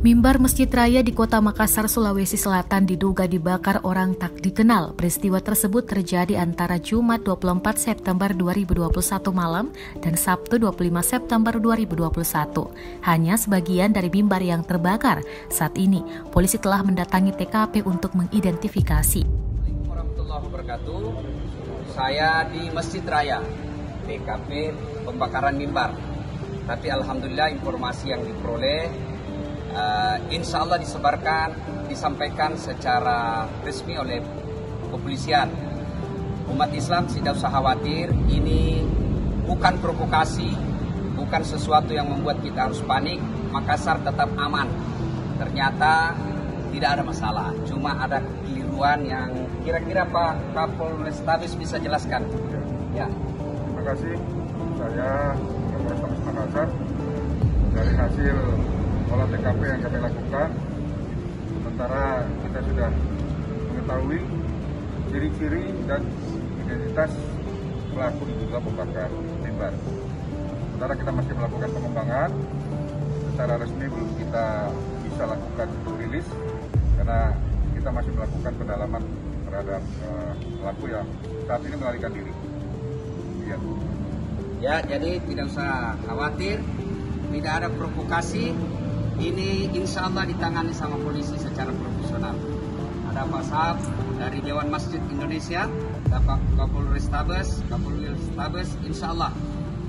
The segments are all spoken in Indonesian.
Mimbar Masjid Raya di Kota Makassar, Sulawesi Selatan diduga dibakar orang tak dikenal. Peristiwa tersebut terjadi antara Jumat 24 September 2021 malam dan Sabtu 25 September 2021. Hanya sebagian dari mimbar yang terbakar. Saat ini, polisi telah mendatangi TKP untuk mengidentifikasi. Assalamualaikum warahmatullahi wabarakatuh. Saya di Masjid Raya, TKP pembakaran mimbar. Tapi alhamdulillah informasi yang diperoleh insya Allah disampaikan secara resmi oleh kepolisian. Umat Islam tidak usah khawatir, ini bukan provokasi, bukan sesuatu yang membuat kita harus panik. Makassar tetap aman. Ternyata tidak ada masalah, cuma ada kekeliruan yang kira-kira Pak Kapolrestabes bisa jelaskan. Ya. Terima kasih. Saya Kapolrestabes Makassar. Dari hasil olah TKP yang kami lakukan, sementara kita sudah mengetahui ciri-ciri dan identitas pelaku diduga pembakar mimbar. Sementara kita masih melakukan pengembangan, secara resmi belum kita bisa lakukan rilis karena kita masih melakukan pendalaman terhadap pelaku yang saat ini melarikan diri. Ya, jadi tidak usah khawatir, tidak ada provokasi. Ini insya Allah ditangani sama polisi secara profesional. Ada Pak Sab dari Dewan Masjid Indonesia, ada Pak Kapolrestabes, insya Allah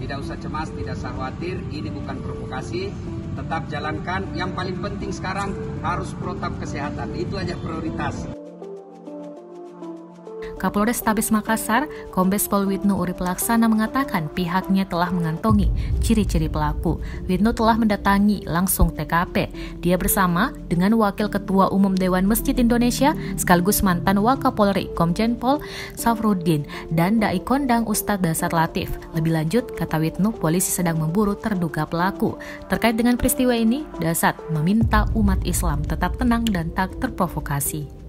tidak usah cemas, tidak usah khawatir. Ini bukan provokasi, tetap jalankan. Yang paling penting sekarang harus protap kesehatan, itu aja prioritas. Kapolrestabes Makassar, Kombes Pol Widnu Urip Laksana mengatakan pihaknya telah mengantongi ciri-ciri pelaku. Widnu telah mendatangi langsung TKP. Dia bersama dengan Wakil Ketua Umum Dewan Masjid Indonesia sekaligus mantan Wakapolri Komjen Pol Safruddin dan Dai Kondang Ustadz Dasar Latif. Lebih lanjut, kata Widnu, polisi sedang memburu terduga pelaku. Terkait dengan peristiwa ini, Dasar meminta umat Islam tetap tenang dan tak terprovokasi.